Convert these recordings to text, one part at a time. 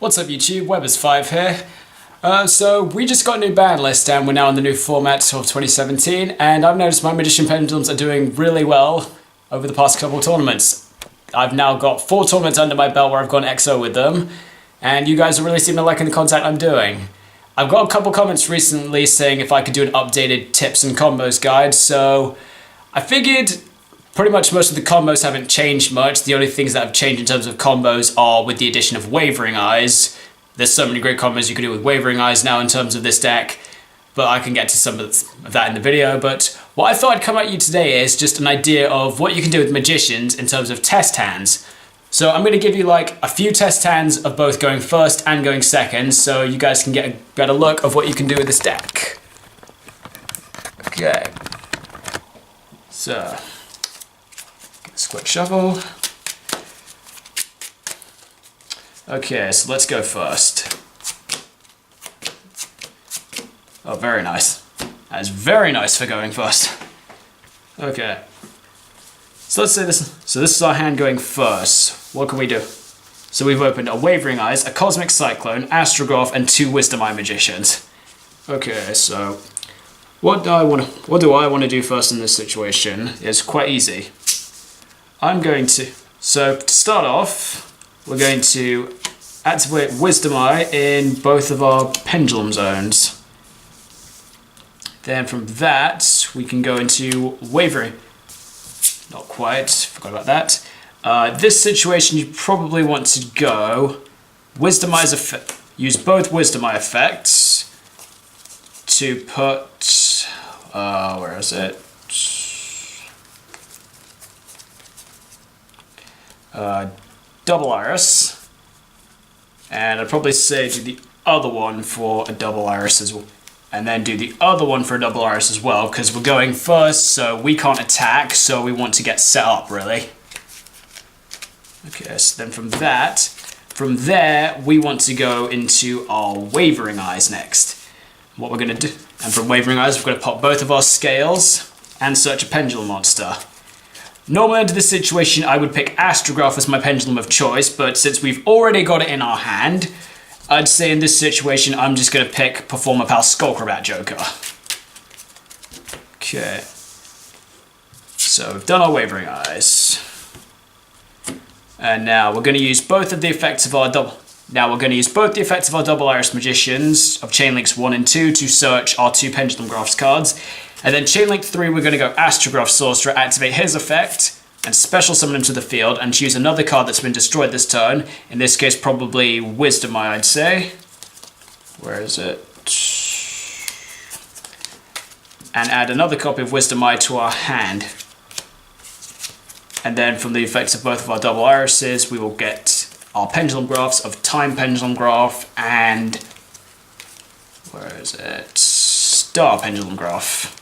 What's up YouTube, Webbers5 here. So we just got a new ban list and we're now in the new format of 2017, and I've noticed my Magician Pendulums are doing really well over the past couple of tournaments. I've now got 4 tournaments under my belt where I've gone XO with them, and you guys are really seeming to liking the content I'm doing. I've got a couple comments recently saying if I could do an updated tips and combos guide, so I figured pretty much most of the combos haven't changed much. The only things that have changed in terms of combos are with the addition of Wavering Eyes. There's so many great combos you can do with Wavering Eyes now in terms of this deck, but I can get to some of that in the video. But what I thought I'd come at you today is just an idea of what you can do with Magicians in terms of test hands. So I'm going to give you like a few test hands of both going first and going second, so you guys can get a better look of what you can do with this deck. Okay. So, quick shuffle. Okay, so let's go first. Oh, very nice. That is very nice for going first. Okay. So let's say this. So this is our hand going first. What can we do? So we've opened a Wavering Eyes, a Cosmic Cyclone, Astrograph, and 2 Wisdom Eye Magicians. Okay, so what do I want to do first in this situation? It's quite easy. So to start off, we're going to activate Wisdom Eye in both of our Pendulum zones. Then from that, we can go into Wavering. Not quite, forgot about that. This situation, you probably want to go Wisdom Eye's effect. Use both Wisdom Eye effects to put, where is it? Double Iris, and I'd probably say do the other one for a double iris as well, and then do the other one for a double iris as well, because we're going first, so we can't attack, so we want to get set up really. Okay, so then from there we want to go into our Wavering Eyes next. What we're going to do, and from Wavering Eyes we're going to pop both of our scales and search a pendulum monster. Normally under this situation I would pick Astrograph as my pendulum of choice, but since we've already got it in our hand, I'd say in this situation I'm just going to pick Performer Pal Skullcrabat Joker. Okay. So we've done our Wavering Eyes. And now we're going to use both of the effects of our double Iris Magicians of Chain Links 1 and 2 to search our 2 Pendulum Graphs cards. And then Chain Link 3, we're going to go Astrograph Sorcerer, activate his effect, and special summon him to the field, and choose another card that's been destroyed this turn. In this case, probably Wisdom Eye, I'd say. Where is it? And add another copy of Wisdom Eye to our hand. And then from the effects of both of our double irises, we will get our Pendulum Graphs of Time Pendulum Graph and... where is it? Star Pendulum Graph.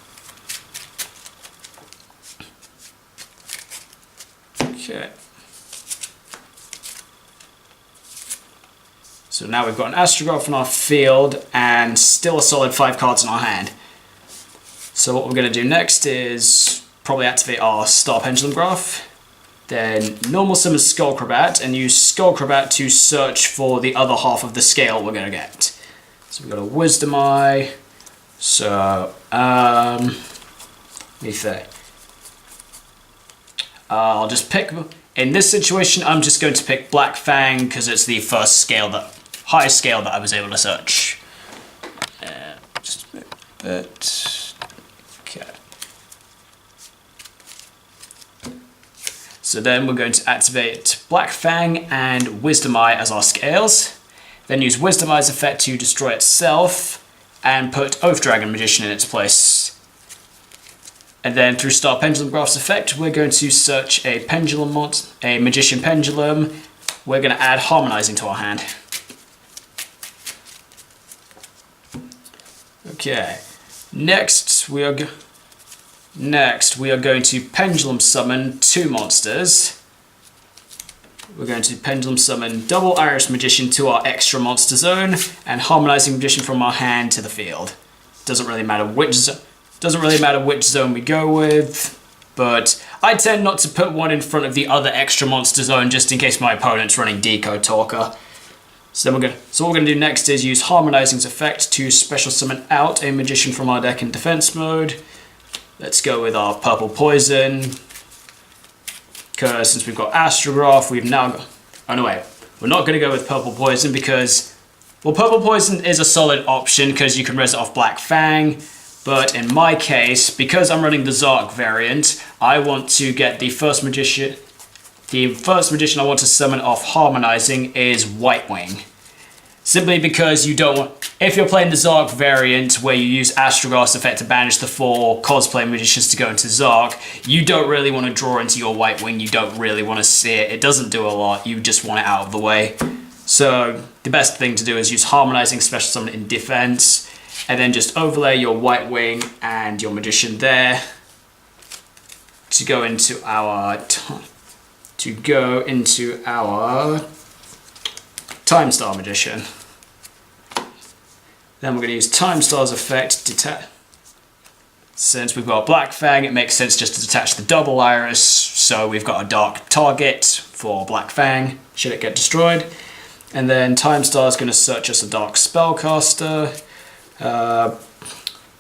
Okay. So now we've got an Astrograph in our field and still a solid 5 cards in our hand. So what we're going to do next is probably activate our Star Pendulum Graph, then normal summon Skullcrabat and use Skullcrabat to search for the other half of the scale we're going to get. So we've got a Wisdom Eye. So, let me think. I'll just pick, in this situation, I'm just going to pick Black Fang because it's the first highest scale that I was able to search. Just a bit. Okay. So then we're going to activate Black Fang and Wisdom Eye as our scales. Then use Wisdom Eye's effect to destroy itself and put Oath Dragon Magician in its place. And then through Star Pendulum Graph's effect, we're going to search a Magician Pendulum. We're going to add Harmonizing to our hand. Okay. Next, we are going to Pendulum Summon 2 monsters. We're going to Pendulum Summon Double Iris Magician to our extra monster zone and Harmonizing Magician from our hand to the field. Doesn't really matter which zone we go with, but I tend not to put one in front of the other extra monster zone just in case my opponent's running Decode Talker. So then what we're gonna do next is use Harmonizing's effect to special summon out a magician from our deck in defense mode. Let's go with our purple poison. Because since we've got Astrograph, we've now got... Oh no, wait. We're not going to go with purple poison because... Well, purple poison is a solid option because you can res it off Black Fang. But in my case, because I'm running the Zark variant, I want to get the first magician... The first magician I want to summon off Harmonizing is White Wing. Simply because you don't want... If you're playing the Zark variant where you use Astrograph's effect to banish the 4 cosplay magicians to go into Zark, you don't really want to draw into your White Wing, you don't really want to see it. It doesn't do a lot, you just want it out of the way. So the best thing to do is use Harmonizing Special Summon in defense, and then just overlay your White Wing and your magician there to go into our... Time Star Magician. Then we're going to use Time Star's effect to detach. Since we've got Black Fang, it makes sense just to detach the double iris, so we've got a dark target for Black Fang, should it get destroyed. And then Time Star is going to search us a dark spellcaster.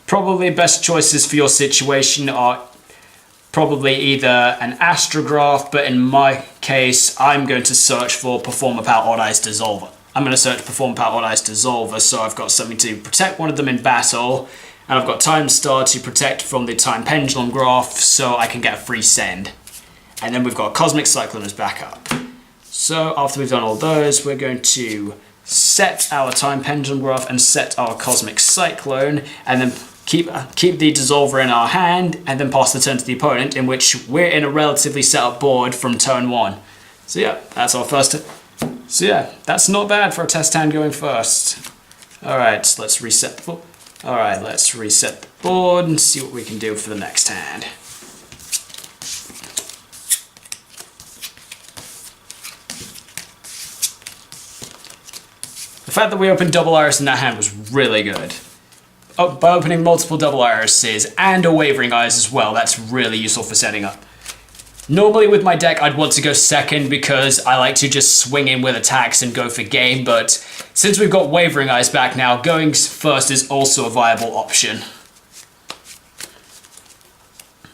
Probably best choices for your situation are probably either an Astrograph, but in my case, I'm going to search for Performer Power Odd Eyes Dissolver. I'm going to search Performer Power Odd Eyes Dissolver, so I've got something to protect one of them in battle, and I've got Time Star to protect from the Time Pendulum Graph, so I can get a free send. And then we've got Cosmic Cyclone as backup. So after we've done all those, we're going to set our Time Pendulum Graph and set our Cosmic Cyclone, and then keep the Dissolver in our hand, and then pass the turn to the opponent, in which we're in a relatively set up board from turn 1. So yeah, that's our first. So yeah, that's not bad for a test hand going first. Alright, let's reset the board. Alright, let's reset the board and see what we can do for the next hand. The fact that we opened double iris in that hand was really good. By opening multiple double irises and a wavering eyes as well, that's really useful for setting up. Normally with my deck I'd want to go second because I like to just swing in with attacks and go for game, but since we've got wavering eyes back now, going first is also a viable option.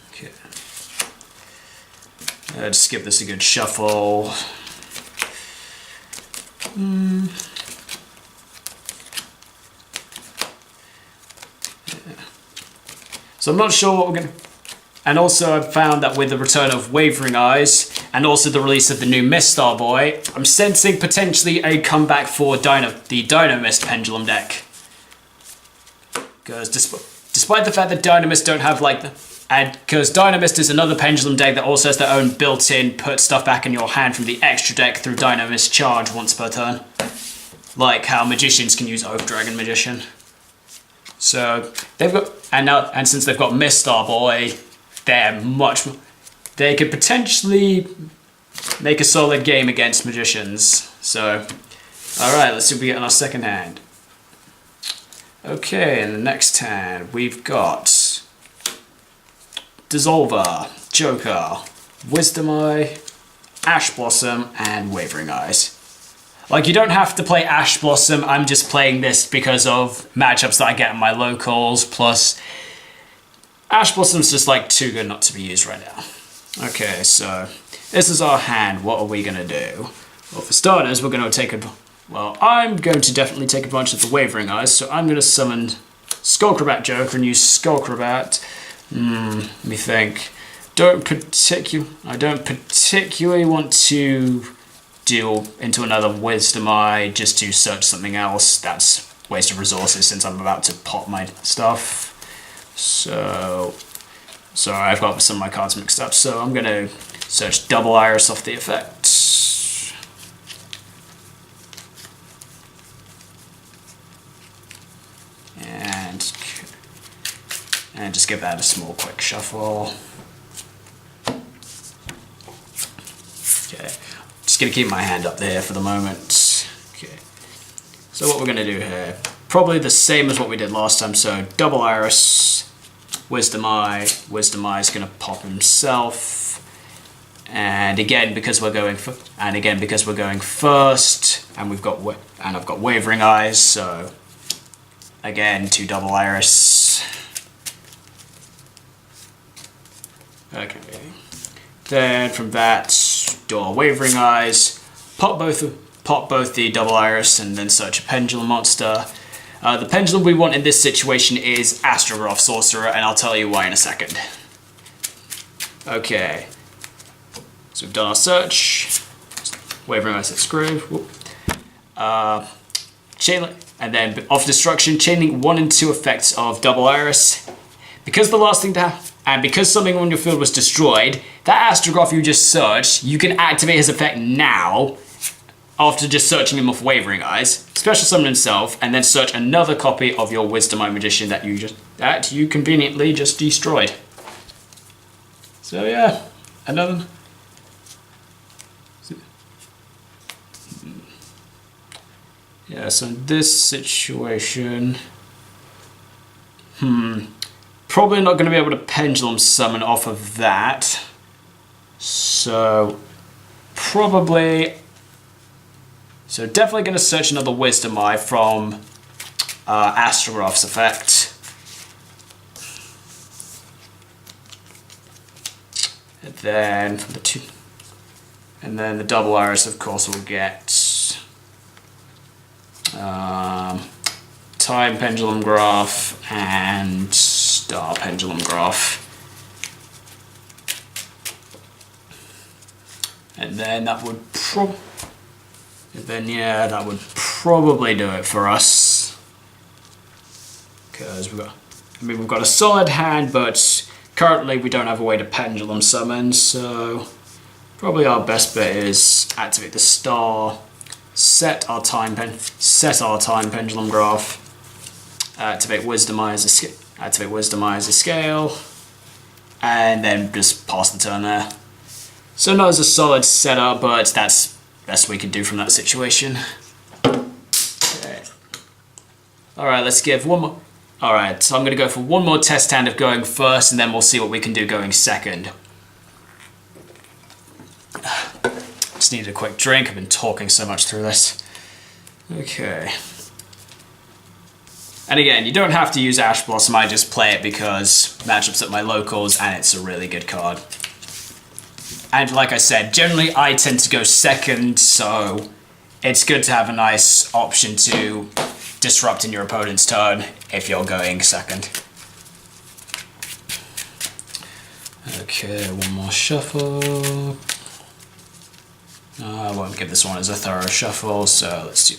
Okay. Just give this a good shuffle. So I'm not sure what we're going to... And also I've found that with the return of Wavering Eyes, and also the release of the new Miststar Boy, I'm sensing potentially a comeback for the Dynamist Pendulum deck. Because despite the fact that Dynamist don't have like the... And because Dynamist is another Pendulum deck that also has their own built-in put stuff back in your hand from the extra deck through Dynamist Charge once per turn. Like how Magicians can use Oath Dragon Magician. So they've got, and since they've got Miststar Boy, they're much more, they could potentially make a solid game against Magicians. So, alright, let's see what we get in our second hand. Okay, in the next hand, we've got Dissolver, Joker, Wisdom Eye, Ash Blossom, and Wavering Eyes. Like, you don't have to play Ash Blossom, I'm just playing this because of matchups that I get in my locals, plus Ash Blossom's just like too good not to be used right now. Okay, so this is our hand. What are we gonna do? Well, for starters, we're gonna take I'm going to definitely take advantage of the Wavering Eyes, so I'm gonna summon Skullcrobat Joker and use Skullcrobat. Let me think. I don't particularly want to deal into another Wisdom Eye just to search something else. That's waste of resources since I'm about to pop my stuff. So, sorry, I've got some of my cards mixed up. So I'm gonna search Double Iris off the effect. And just give that a small quick shuffle. Okay, just gonna keep my hand up there for the moment. Okay, so what we're gonna do here, probably the same as what we did last time. So Double Iris, Wisdom Eye is gonna pop himself, and again because we're going first, and I've got Wavering Eyes, so again 2 double iris. Okay. Then from that, do our Wavering Eyes, pop both the double iris, and then search a Pendulum monster. The Pendulum we want in this situation is Astrograph Sorcerer, and I'll tell you why in a second. Okay, so we've done our search. Wavering Eyes at screw. Chain, and then off destruction, chaining 1 and 2 effects of double iris. Because the last thing to happen, and because something on your field was destroyed, that Astrograph you just searched, you can activate his effect now, after just searching him off Wavering Eyes, special summon himself, and then search another copy of your Wisdom Eye Magician that you conveniently just destroyed. So yeah, another. Yeah, so in this situation, probably not going to be able to Pendulum summon off of that. So definitely going to search another Wisdom Eye from Astrograph's effect. And then from the double iris, of course, we'll get Time Pendulum Graph and Star Pendulum Graph. And then that would that would probably do it for us. Because we've got a solid hand, but currently we don't have a way to Pendulum summon, so probably our best bet is activate the star, set our time Pendulum Graph, activate Wisdom Eye as a scale, and then just pass the turn there. So not as a solid setup, but that's best we can do from that situation. Okay. Alright, let's give one more. Alright, so I'm going to go for one more test hand of going first, and then we'll see what we can do going second. Just needed a quick drink, I've been talking so much through this. Okay. And again, you don't have to use Ash Blossom, I just play it because matchups at my locals, and it's a really good card. And like I said, generally I tend to go second, so it's good to have a nice option to disrupt in your opponent's turn if you're going second. Okay, one more shuffle. I won't give this one as a thorough shuffle, so let's do.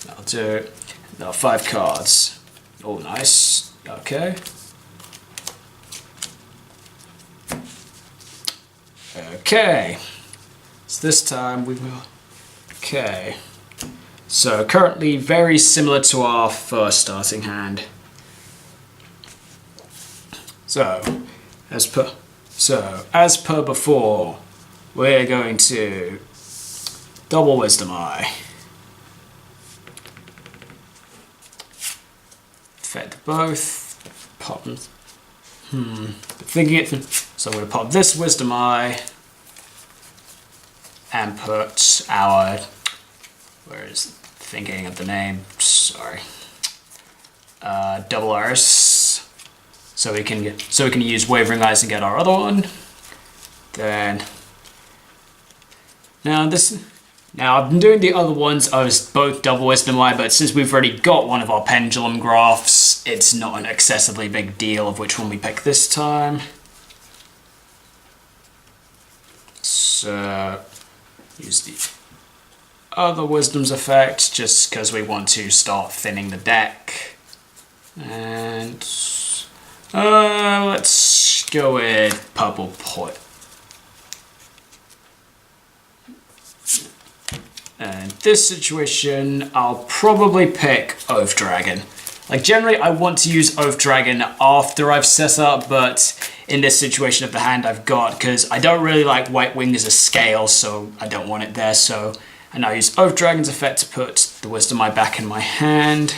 That'll do. There are 5 cards. Oh, nice. Okay. Okay, so this time we will. Okay, so currently very similar to our first starting hand. So as per before, we're going to double Wisdom Eye, effect both, pop them. Thinking it through. So I'm going to pop this Wisdom Eye and put our, where is thinking of the name, sorry, double iris, so we can use Wavering Eyes and get our other one. Then now I've been doing the other ones as both double Wisdom Eye, but since we've already got one of our Pendulum Graphs, it's not an excessively big deal of which one we pick this time. So use the other Wisdom's effect just because we want to start thinning the deck. And let's go with Purple Point. And this situation, I'll probably pick Oath Dragon. Like generally I want to use Oath Dragon after I've set up, but in this situation of the hand I've got, because I don't really like White Wing as a scale, so I don't want it there, so I now use Oath Dragon's effect to put the Wisdom Eye back in my hand.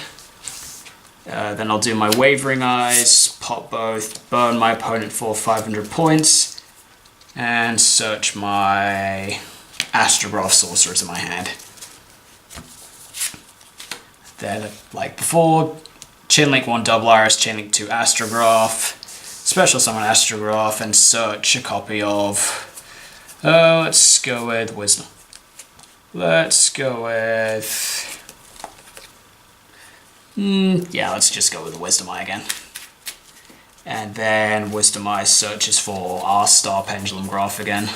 Then I'll do my Wavering Eyes, pop both, burn my opponent for 500 points, and search my Astrograph Sorcerer to my hand. Then, like before, Chainlink 1 Double Iris, Chainlink 2 Astrograph, Special Summon Astrograph, and search a copy of... let's go with Wisdom. Let's go with... yeah, let's just go with the Wisdom Eye again. And then Wisdom Eye searches for our Star Pendulum graph again.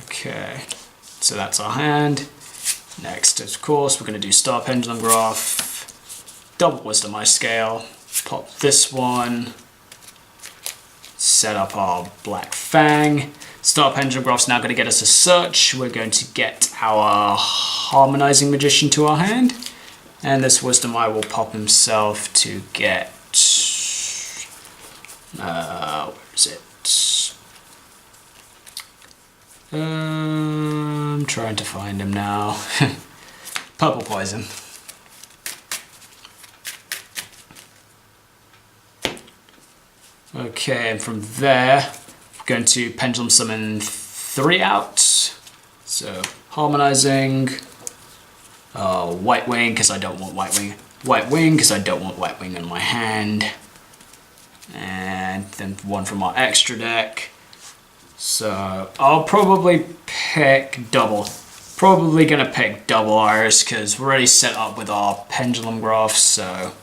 Okay, so that's our hand. Next, of course, we're going to do Star Pendulum graph, double Wisdom Eye scale, pop this one, set up our Black Fang. Star Pendulum graph's now going to get us a search. We're going to get our Harmonizing Magician to our hand, and this Wisdom Eye will pop himself to get... where is it? I'm trying to find him now. Purple Poison. Okay, and from there, we're going to Pendulum Summon 3 out. So, Harmonizing. White Wing, because I don't want White Wing. White Wing, because I don't want White Wing in my hand. And then one from our extra deck. So I'll probably pick double. Probably gonna pick Double Iris because we're already set up with our Pendulum graph, so.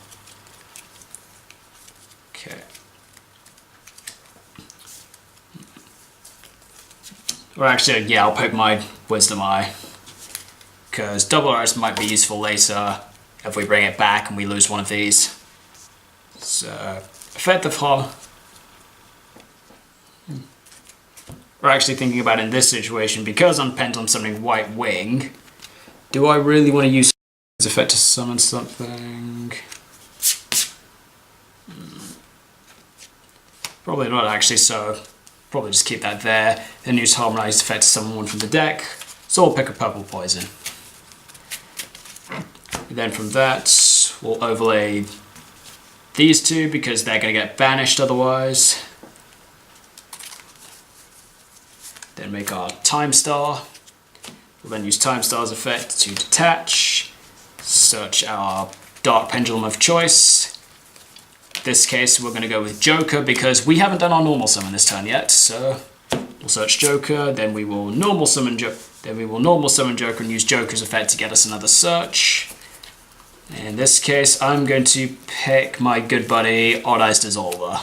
Okay. Or actually, yeah, I'll pick my Wisdom Eye. Because Double Iris might be useful later if we bring it back and we lose one of these. So, effective harm. We're actually thinking about in this situation, because I'm Pendulum summoning White Wing, do I really want to use this effect to summon something? Probably not actually, so probably just keep that there. Then use Harmonized effect to summon one from the deck. So we'll pick a Purple Poison. Then from that, we'll overlay these two because they're going to get banished otherwise. Then make our Time Star. We'll then use Time Star's effect to detach. Search our Dark Pendulum of choice. In this case, we're going to go with Joker because we haven't done our normal summon this turn yet. So we'll search Joker. Then we will normal summon Joker. And use Joker's effect to get us another search. In this case, I'm going to pick my good buddy Odd Eyes Dissolver.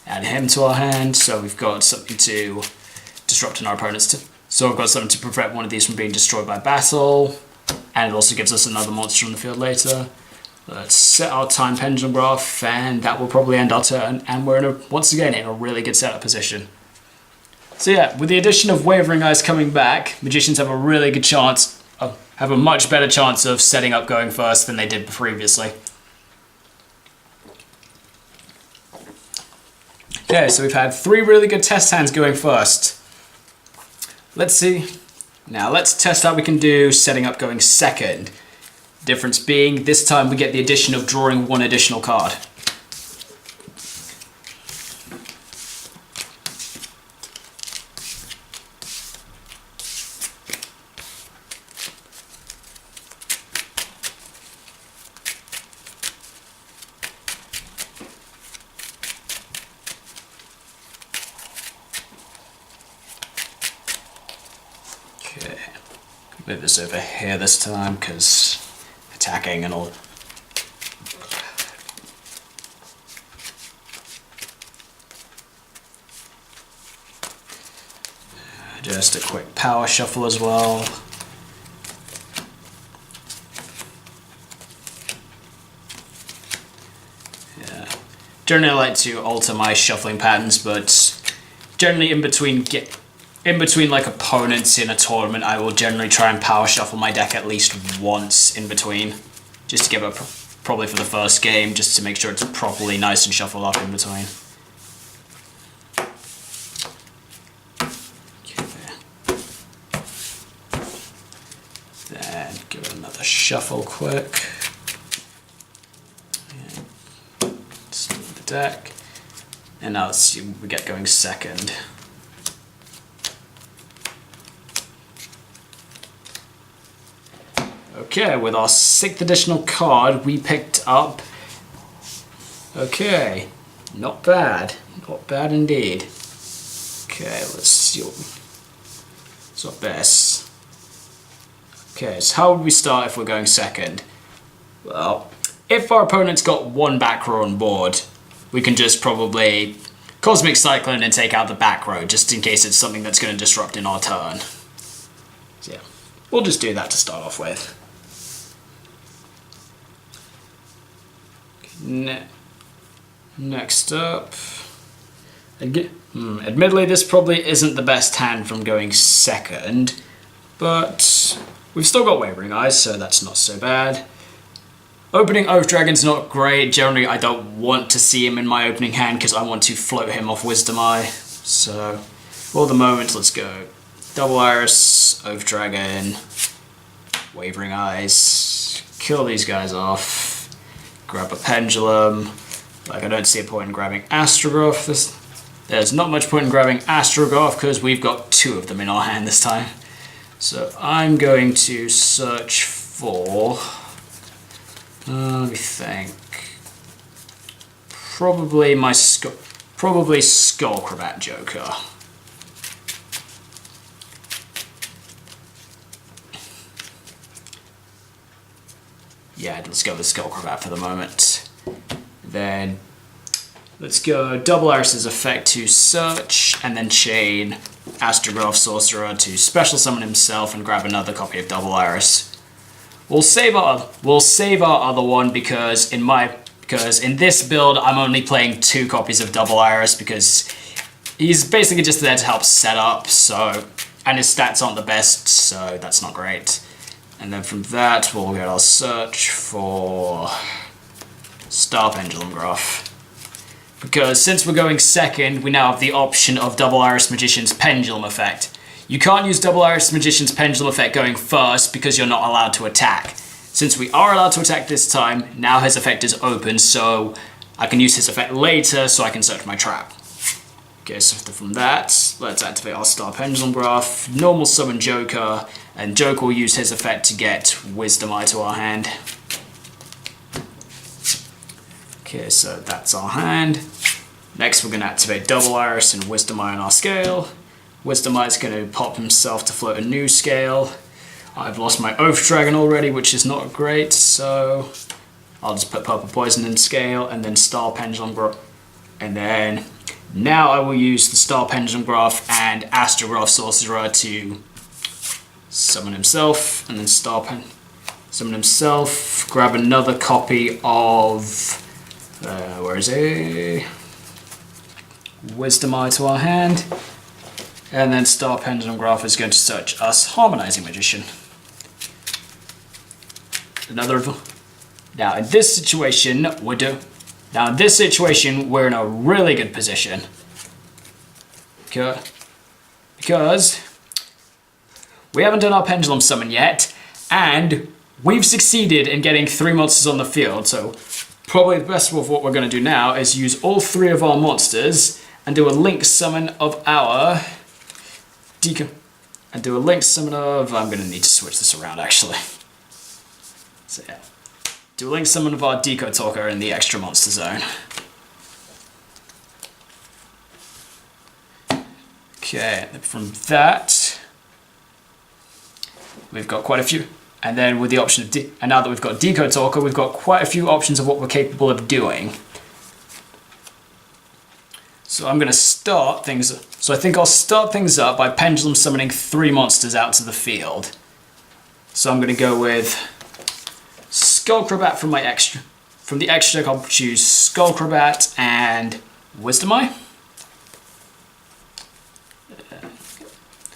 Add him to our hand, so we've got something to disrupt our opponent's so we've got something to prevent one of these from being destroyed by battle, and it also gives us another monster on the field later. Let's set our Time Pendulum graph, and that will probably end our turn, and we're once again in a really good setup position. So yeah, with the addition of Wavering Eyes coming back, Magicians have a really good chance, have a much better chance of setting up going first than they did previously. Okay, so we've had 3 really good test hands going first. Let's see. Now let's test how we can do setting up going second. Difference being, this time we get the addition of drawing 1 additional card. Okay, move this over here this time because attacking and all. Just a quick power shuffle as well. Yeah, generally I like to alter my shuffling patterns, but generally in between like opponents in a tournament, I will generally try and power shuffle my deck at least once in between, just to give up probably for the first game, just to make sure it's properly nice and shuffled up in between. Okay. Then give it another shuffle quick. And the deck. And now let's see what we get going second. Okay, with our 6th additional card, we picked up... Okay, not bad. Not bad indeed. Okay, let's see what's our best. Okay, so how would we start if we're going second? Well, if our opponent's got 1 back row on board, we can just probably Cosmic Cyclone and take out the back row, just in case it's something that's going to disrupt in our turn. So yeah, we'll just do that to start off with. Next up... admittedly, this probably isn't the best hand from going second, but we've still got Wavering Eyes, so that's not so bad. Opening Oath Dragon's not great. Generally, I don't want to see him in my opening hand because I want to float him off Wisdom Eye. So, for the moment, let's go Double Iris, Oath Dragon, Wavering Eyes, kill these guys off, grab a Pendulum. Like, I don't see a point in grabbing Astrograph. There's not much point in grabbing Astrograph because we've got 2 of them in our hand this time. So I'm going to search for... let me think. Probably Skullcrabat Joker. Yeah, let's go with Skullcrabat for the moment. Then let's go Double Iris's effect to search, and then chain Astrograph Sorcerer to special summon himself and grab another copy of Double Iris. We'll save our other one because in this build I'm only playing 2 copies of Double Iris because he's basically just there to help set up, so, and his stats aren't the best, so that's not great. And then from that we'll get our search for Star Pendulum Graph. Because since we're going second, we now have the option of Double Iris Magician's Pendulum effect. You can't use Double Iris Magician's Pendulum effect going first because you're not allowed to attack. Since we are allowed to attack this time, now his effect is open, so I can use his effect later so I can search my trap. Okay, so from that, let's activate our Star Pendulum Graph, normal summon Joker, and Joker will use his effect to get Wisdom Eye to our hand. Okay, so that's our hand. Next we're going to activate Double Iris and Wisdom Eye on our scale. Wisdom Eye is going to pop himself to float a new scale. I've lost my Oath Dragon already, which is not great, so I'll just put Purple Poison in scale, and then Star Pendulum Graph. And then now I will use the Star Pendulum Graph and Astrograph Sorcerer to summon himself, and then summon himself, grab another copy of... where is it? Wisdom Eye to our hand. And then Star Pendulum Graph is going to search us Harmonizing Magician. Now in this situation, we're in a really good position. Because we haven't done our Pendulum Summon yet, and we've succeeded in getting 3 monsters on the field, so probably the best of what we're going to do now is use all 3 of our monsters and do a link summon of our Deco. And do a link summon of... I'm going to need to switch this around actually. So yeah. Do a link summon of our Deco Talker in the extra monster zone. Okay, and from that, we've got quite a few. And then with the option of... and now that we've got Deco Talker, we've got quite a few options of what we're capable of doing. So I'm going to start things... So I think I'll start things up by Pendulum summoning 3 monsters out to the field. So I'm going to go with Skullcrabat from my extra... From the extra deck I'll choose Skullcrabat and Wisdom Eye.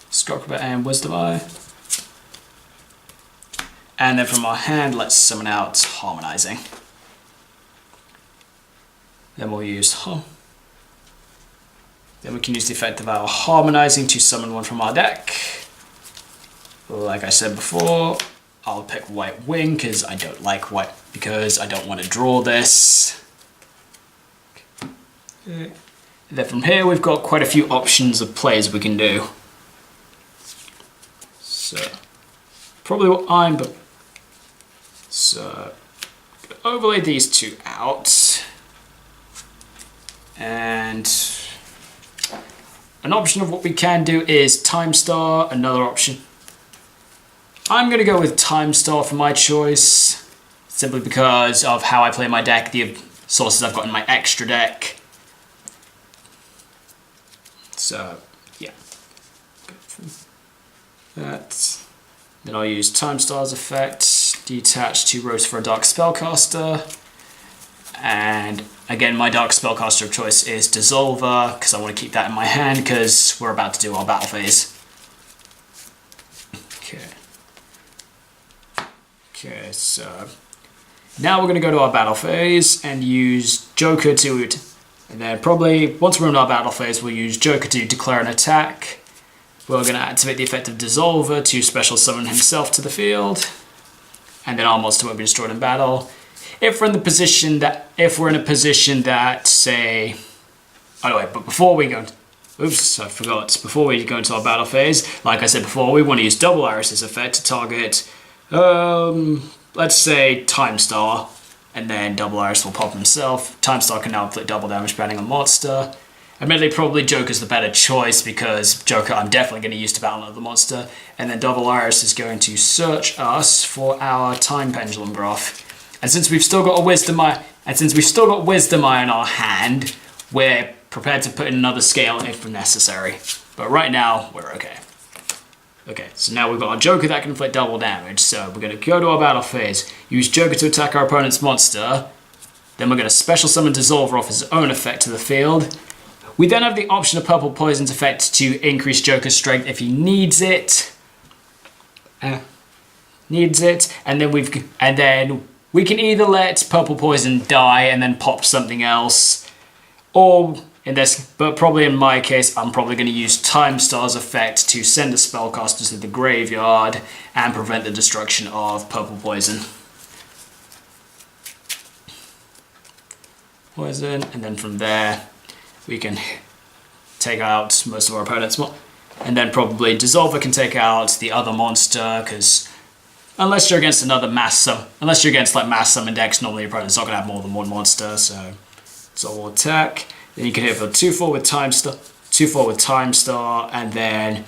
Skullcrabat and Wisdom Eye. And then from our hand, let's summon out Harmonizing. Then we'll use... Then we can use the effect of our Harmonizing to summon one from our deck. Like I said before, I'll pick White Wing because I don't like white, because I don't want to draw this. And then from here we've got quite a few options of plays we can do. So probably what so overlay these two out, and an option of what we can do is Time Star, another option. I'm going to go with Time Star for my choice, simply because of how I play my deck, the sources I've got in my extra deck. So, yeah. That. Then I'll use Time Star's effect, detach 2 rows for a Dark Spellcaster. And again, my Dark Spellcaster of choice is Dissolver, because I want to keep that in my hand, because we're about to do our battle phase. Okay, so now we're going to go to our battle phase and use Joker to, and then probably once we're in our battle phase, we'll use Joker to declare an attack. We're going to activate the effect of Dissolver to special summon himself to the field, and then our monster won't be destroyed in battle. If we're in a position that, say, oh wait, but before we go, oops, I forgot. Before we go into our battle phase, like I said before, we want to use Double Iris's effect to target, let's say Time Star, and then Double Iris will pop himself. Time Star can now inflict double damage depending on monster. Admittedly, probably Joker's the better choice, because Joker I'm definitely going to use to battle another monster, and then Double Iris is going to search us for our Time Pendulum Graph. And since we've still got a Wisdom Eye, in our hand, we're prepared to put in another scale if necessary. But right now, we're okay. Okay, so now we've got our Joker that can inflict double damage. So we're going to go to our battle phase, use Joker to attack our opponent's monster. Then we're going to special summon Dissolver off his own effect to the field. We then have the option of Purple Poison's effect to increase Joker's strength if he needs it. And then we can either let Purple Poison die and then pop something else, or but probably in my case, I'm probably going to use Time Star's effect to send the spellcasters to the graveyard and prevent the destruction of Purple Poison. And then from there, we can take out most of our opponent's and then probably Dissolver can take out the other monster, because unless you're against mass summon decks, normally your opponent's not going to have more than one monster, so we'll attack. Then you can hit for 2/4 with Time Star, 2/4 with Time Star, and then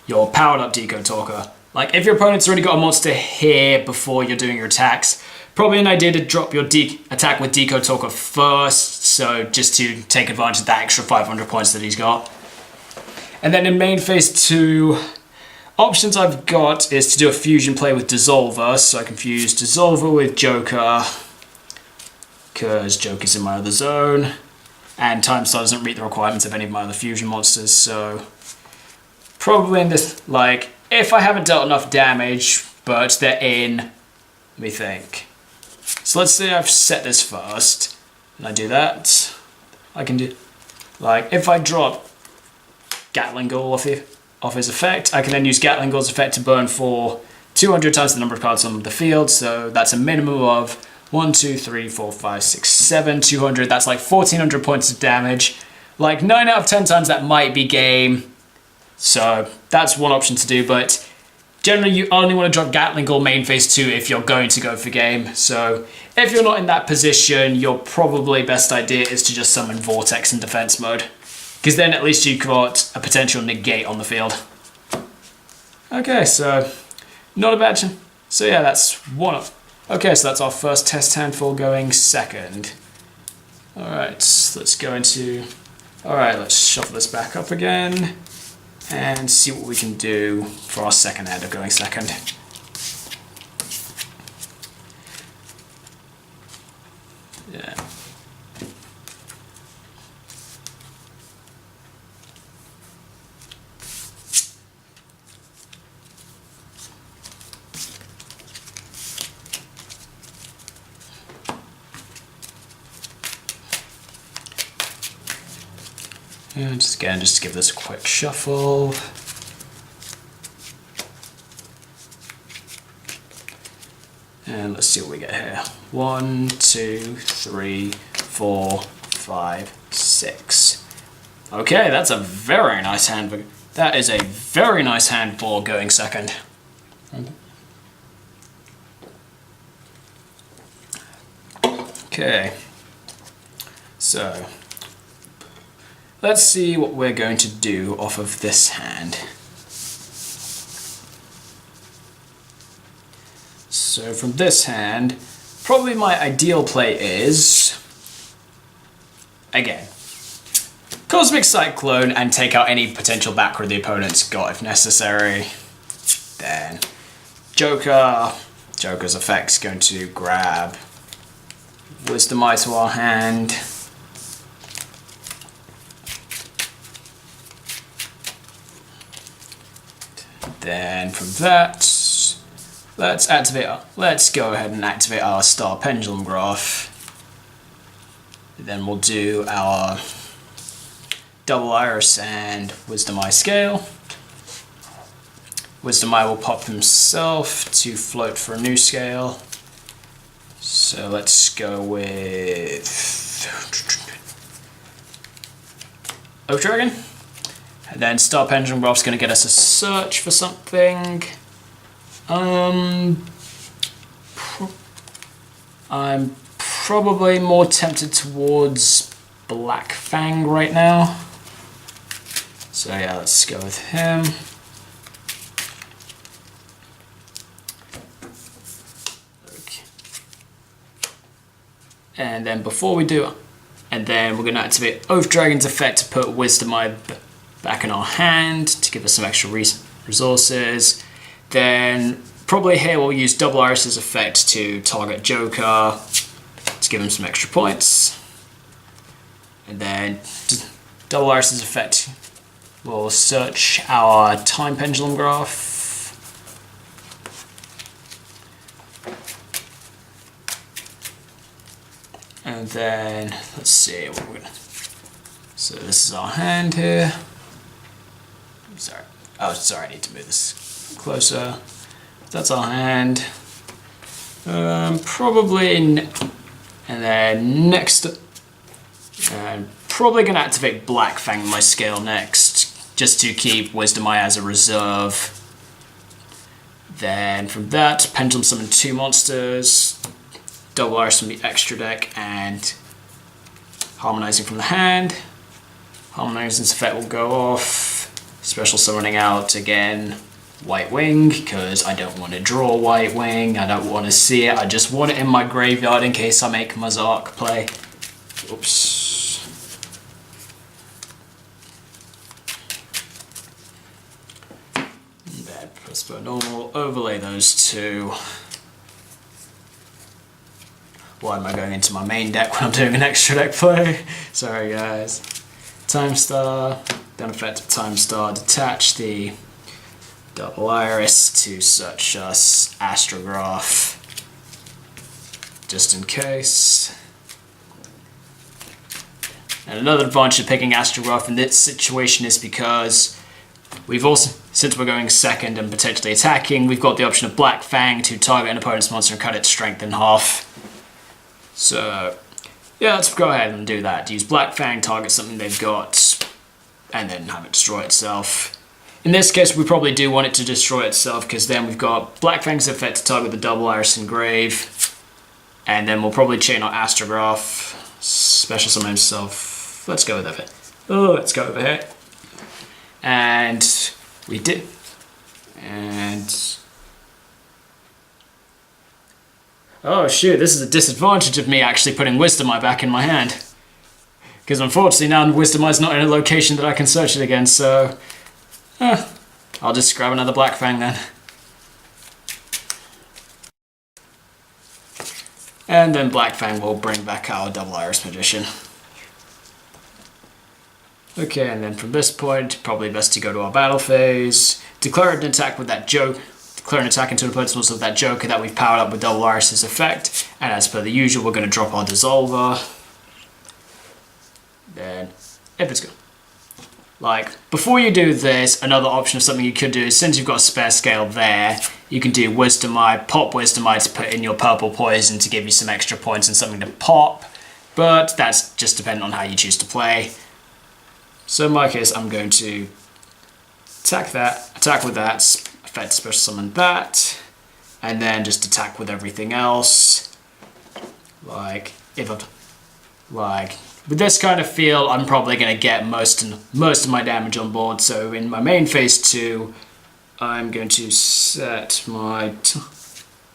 your powered up Decode Talker. Like, if your opponent's already got a monster here before you're doing your attacks, probably an idea to drop your attack with Decode Talker first, so just to take advantage of that extra 500 points that he's got. And then in main phase 2, options I've got is to do a fusion play with Dissolver, so I can fuse Dissolver with Joker, because Joker's in my other zone, and Time Star doesn't meet the requirements of any of my other fusion monsters, so probably in this, like, if I haven't dealt enough damage, but they're in, let me think. So let's say I've set this first, and I do that. I can do, like, if I drop Gatling Gull off his effect, I can then use Gatling Gull's effect to burn for 200 times the number of cards on the field, so that's a minimum of 1, 2, 3, 4, 5, 6, 7, 200. That's like 1,400 points of damage. Like 9 out of 10 times that might be game. So that's one option to do, but generally you only want to drop Gatling Gull main phase 2 if you're going to go for game. So if you're not in that position, your probably best idea is to just summon Vortex in defense mode, because then at least you've got a potential negate on the field. Okay, so not a bad. So yeah, that's one of. Okay, so that's our first test handful going second. Alright, let's go into... Alright, let's shuffle this back up again and see what we can do for our second hand of going second. Yeah. And just again, just give this a quick shuffle. And let's see what we get here. 1, 2, 3, 4, 5, 6. Okay, that's a very nice hand. That is a very nice hand for going second. Okay, so let's see what we're going to do off of this hand. So from this hand, probably my ideal play is, again, Cosmic Cyclone and take out any potential backrow the opponent's got if necessary. Then Joker. Joker's effect's going to grab Wisdom Eye to our hand. Then from that, let's go ahead and activate our Star Pendulum Graph. Then we'll do our Double Iris and Wisdom Eye Scale. Wisdom Eye will pop himself to float for a new scale. So let's go with Oak Dragon. And then Star Pendulum Graph's going to get us a search for something. I'm probably more tempted towards Black Fang right now. So yeah, let's go with him. Okay. And then before we do, and then we're going to activate Oath Dragon's effect to put Wisdom Eye back in our hand to give us some extra resources. Then probably here we'll use Double Iris's effect to target Joker to give him some extra points. And then Double Iris's effect will search our Time Pendulum Graph. And then let's see what we're gonna. So this is our hand here. Sorry. Oh, sorry. I need to move this closer. That's our hand. Probably. And then next. I'm probably going to activate Black Fang on my scale next, just to keep Wisdom Eye as a reserve. Then from that, Pendulum summon 2 monsters, Double Iris from the extra deck, and Harmonizing from the hand. Harmonizing's effect will go off. Special summoning out again White Wing, because I don't want to draw White Wing, I don't want to see it, I just want it in my graveyard in case I make my Zark play. Oops. And then Prosper Normal, overlay those two. Why am I going into my main deck when I'm doing an extra deck play? Sorry guys. Time Star, then effective Time Star, detach the Double Iris to search us Astrograph, just in case. And another advantage of picking Astrograph in this situation is because we've also, since we're going second and potentially attacking, we've got the option of Black Fang to target an opponent's monster and cut its strength in half. So yeah, let's go ahead and do that. Use Black Fang, target something they've got, and then have it destroy itself. In this case, we probably do want it to destroy itself, because then we've got Black Fang's effect to target the Double Iris Engrave, and then we'll probably chain our Astrograph, special summon himself. Let's go with it. Oh, let's go over here. And we did. And oh shoot, this is a disadvantage of me actually putting Wisdom Eye back in my hand. Because unfortunately now Wisdom Eye's not in a location that I can search it again, so I'll just grab another Black Fang then. And then Black Fang will bring back our Double Iris Magician. Okay, and then from this point, probably best to go to our battle phase. Declare an attack with that Joker. Declare an attack into an opponent's monster with that Joker that we've powered up with Double Iris's effect. And as per the usual, we're going to drop our Dissolver. Then, if it's good. Like, before you do this, another option of something you could do is, since you've got a spare scale there, you can do Wisdom Eye, pop Wisdom Eye to put in your purple poison to give you some extra points and something to pop. but that's just dependent on how you choose to play. So in my case, I'm going to attack with that, effect special summon that, and then just attack with everything else. Like with this kind of field, I'm probably going to get most of my damage on board. So in my main phase 2, I'm going to set my.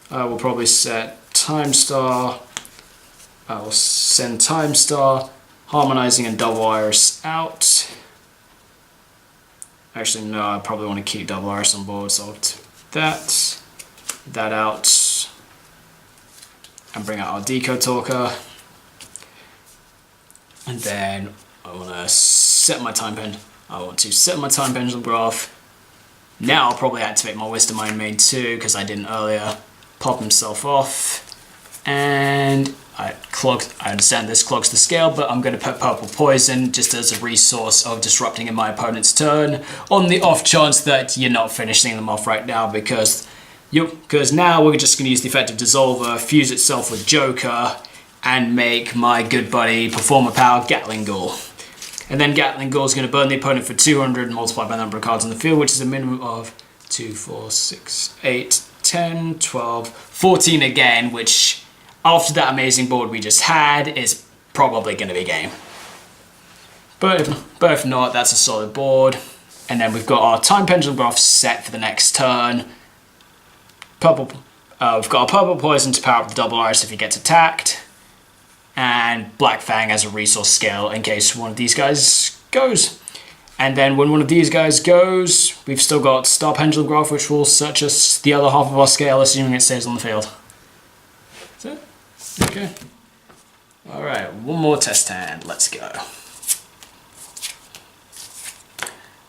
I will probably set Time Star. I will send Time Star, Harmonizing, and Double Iris out. Actually, no, I probably want to keep Double Iris on board, so I'll do that out, and bring out our Decode Talker. And then I want to set my Time Pendulum Graph. Now I'll probably activate my Wisdom Eye in main 2, because I didn't earlier. Pop himself off, and I understand this clogs the scale, but I'm going to put Purple Poison just as a resource of disrupting in my opponent's turn, on the off chance that you're not finishing them off right now, because now we're just going to use the effect of Dissolver, fuse itself with Joker, and make my good buddy Performer Power Gatling Ghoul. And then Gatling Ghoul is going to burn the opponent for 200 multiplied by the number of cards on the field, which is a minimum of 2, 4, 6, 8, 10, 12, 14 again, which after that amazing board we just had is probably going to be game. But if not, that's a solid board. And then we've got our Time Pendulum Graph set for the next turn. We've got our Purple Poison to power up the Double Iris if he gets attacked. And Black Fang as a resource scale in case one of these guys goes. And then when one of these guys goes, we've still got Star Pendulum Graph, which will search us the other half of our scale, assuming it stays on the field. That's it? Okay. Alright, one more test hand. Let's go.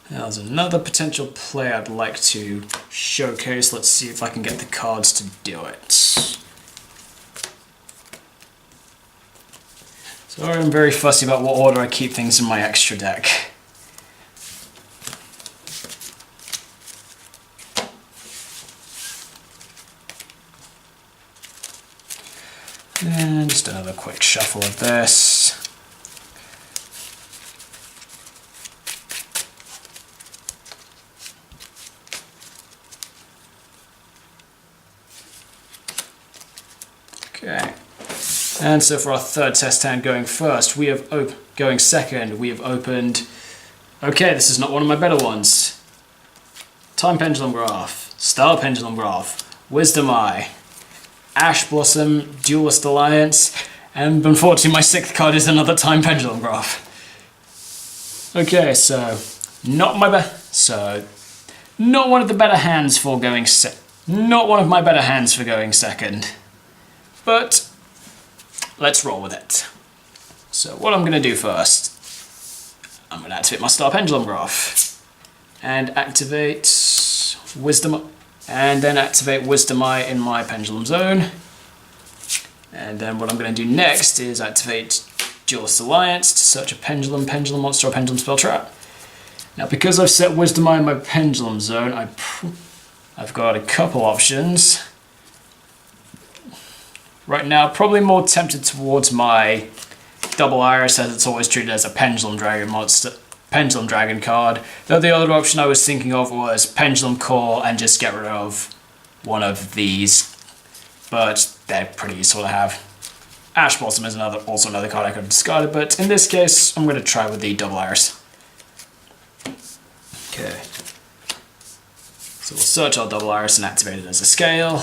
There's another potential play I'd like to showcase. Let's see if I can get the cards to do it. Sorry, I'm very fussy about what order I keep things in my extra deck. And just another quick shuffle of this. Okay. And so for our third test hand going first, going second, we have opened. Okay, this is not one of my better ones. Time Pendulum Graph, Star Pendulum Graph, Wisdom Eye, Ash Blossom, Duelist Alliance, and unfortunately my sixth card is another Time Pendulum Graph. Okay, so not one of the better hands for going not one of my better hands for going second. But let's roll with it. So what I'm going to do first, I'm going to activate my Star Pendulum Graph and activate Wisdom, and then activate Wisdom Eye in my Pendulum Zone. And then what I'm going to do next is activate Duelist Alliance to search a Pendulum monster or Pendulum spell trap. Now because I've set Wisdom Eye in my Pendulum Zone, I've got a couple options. Right now, probably more tempted towards my Double Iris, as it's always treated as a Pendulum Dragon card. Though the other option I was thinking of was Pendulum Core and just get rid of one of these. But they're pretty useful to have. Ash Blossom is also another card I could have discarded, but in this case, I'm going to try with the Double Iris. Okay. So we'll search our Double Iris and activate it as a scale.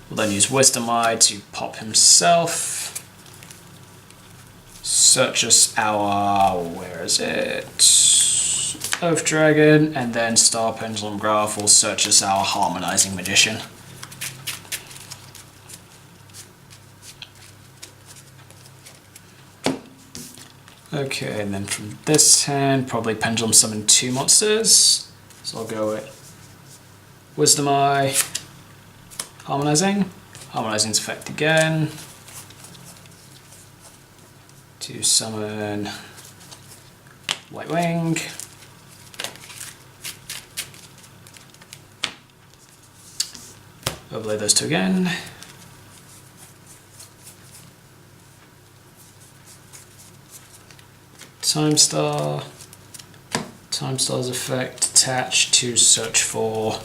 We'll then use Wisdom Eye to pop himself. Search us our, where is it? Oath Dragon, and then Star Pendulum Graph will search us our Harmonizing Magician. Okay, and then from this hand, probably Pendulum Summon 2 monsters. So I'll go with Wisdom Eye. Harmonizing's effect again. To summon White Wing. Overlay those two again. time star, time star's effect attached to search for.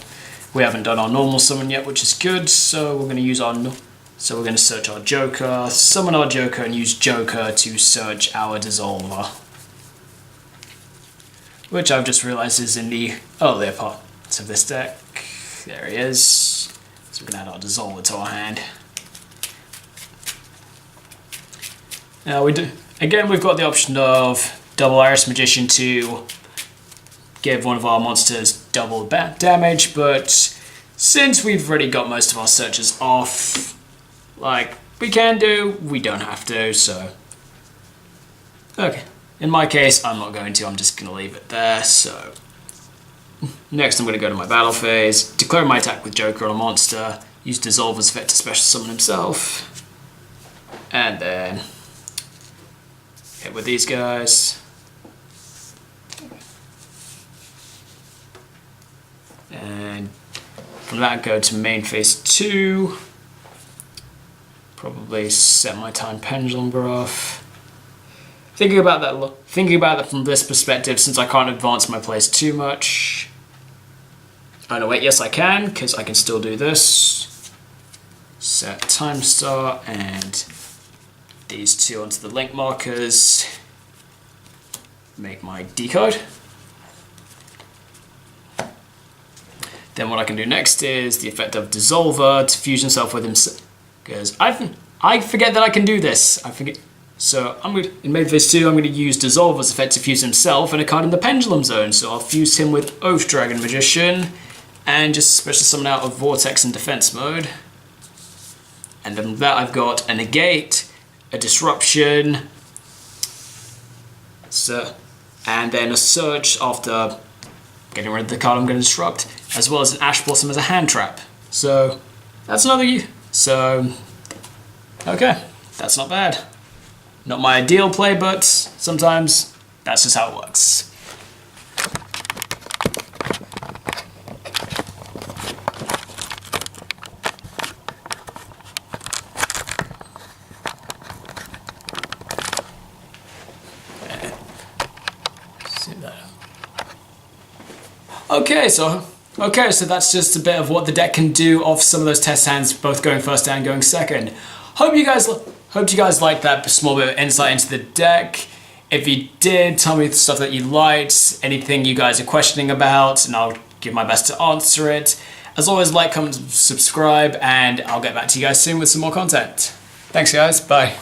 We haven't done our normal summon yet, which is good, so we're going to use our, so we're going to search our Joker, summon our Joker, and use Joker to search our Dissolver, which I've just realised is in the earlier parts of this deck. There he is. So we're going to add our Dissolver to our hand. Now again we've got the option of double Iris Magician to give one of our monsters double damage, but since we've already got most of our searches off, like we can do, we don't have to, so. Okay, in my case I'm not going to, I'm just going to leave it there, so. Next I'm going to go to my battle phase, declare my attack with Joker on a monster, use Dissolver's effect to special summon himself, and then hit with these guys. And from that go to main phase 2. Probably set my time Pendulum graph. Thinking about that from this perspective, since I can't advance my plays too much. Oh no, wait, yes I can, because I can still do this. Set time star and these two onto the link markers. Make my decode. Then what I can do next is the effect of Dissolver to fuse himself with himself. Because I forget that I can do this. I forget. So in main phase 2, I'm going to use Dissolver's effect to fuse himself and a card in the Pendulum zone. So I'll fuse him with Oath Dragon Magician and just special summon out of Vortex and Defense mode. And then that I've got a negate, a disruption, and then a search after getting rid of the card I'm going to disrupt, as well as an Ash Blossom as a hand trap. So that's another. So okay, that's not bad. Not my ideal play, but sometimes that's just how it works. Okay, so that's just a bit of what the deck can do off some of those test hands, both going first and going second. Hope you guys liked that small bit of insight into the deck. If you did, tell me the stuff that you liked, anything you guys are questioning about, and I'll give my best to answer it. As always, like, comment, subscribe, and I'll get back to you guys soon with some more content. Thanks guys, bye.